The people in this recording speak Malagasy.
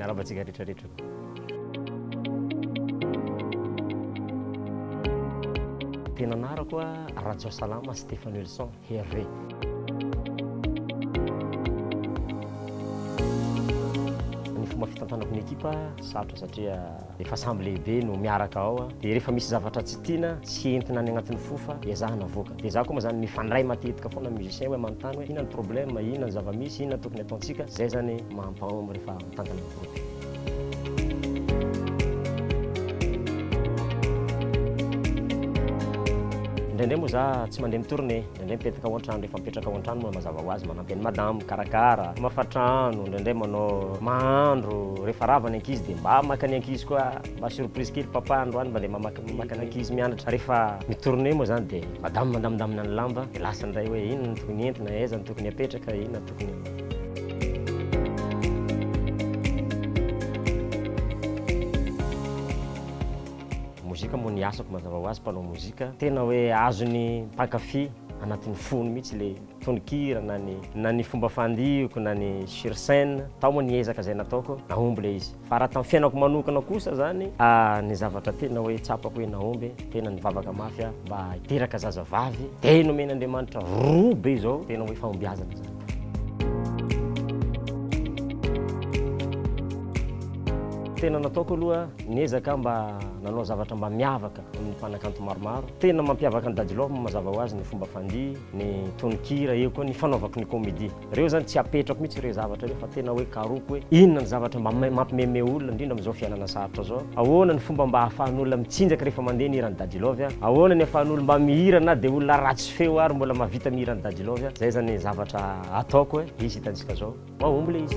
miarabantsika rehetrarehetra. Tena anarako a Radio Salama Stéphane Wilson Hervé. Ny fomba fitantanako ny ekipa sarotra satria efa samby lehibe no miaraka ao dia rehefa misy zavatra tsy tiana sy entina any agnatin'ny fofa dia zahana voaka. Dia za koa moa zany mifandray matetika foana musicien hoe manontany hoe inona ny problème, inona ny zava-misy, inona tokony ataontsika. Zay zany mampahomy rehefa mitantana groupe. Indraindray moa za tsy mandeha mitourné, indraindray mipetraka ao an-trano, rehefa mipetraka ao an-trano moa mazava ho azy manampy an'ny madamo karakara, mafatrano, indraindray manao mahandro, rehefa rava ny ankizy dia mba maka ny ankizy koa, mba surprise kely papa androany mba dia maka ny ankizy mianatra. Rehefa mitourné moa zany dia madamo mandamindamina ny lamba, dia lasa indray hoe inona ny tokony entina, aiza ny tokony apetraka, inona tokony. Mozika moa ny asako mazava ho azy mpanao mozika tena hoe azony mpankafy anatin'ny fony mihitsy le tononkira na ny fomba fandihiko na ny sur scène tao moa ny ezaka zay nataoko nahomby le izy. Fa raha tamin'ny fiainako manokana kosa zany ny zavatra tena hoe tsapako hoe nahomby tena nivavaka mafy mba hiteraka zazavavy dia nomen'Andriamanitra roa be zao tena hoe fahombiazana zany. Tena nataoko aloha niezaka mba nanao zavatra mba miavaka amin'ny mpanakanto maromaro. Tena mampiavaka ny Dadilove mazava ho azy ny fomba fandihy, ny tononkira, eo koa ny fanaovako ny comédie. Reo zany tsy apetrako mihitsy reo zavatra reo fa tena hoe karoko hoe inona ny zavatra mba mampimeme olona indrindra amin'izao fiainana sarotra zao. Ahoana ny fomba mba ahafahan'olona mitsinjaka rehefa mandeha ny hiran'ny Dadilove, ahoana ny ahafahan'olona mba mihira na dia olona ratsy feo ary mbola mahavita mihira ny Dadilove. Zay zany zavatra ataoko hoe izy hitantsika zao mahomby le izy.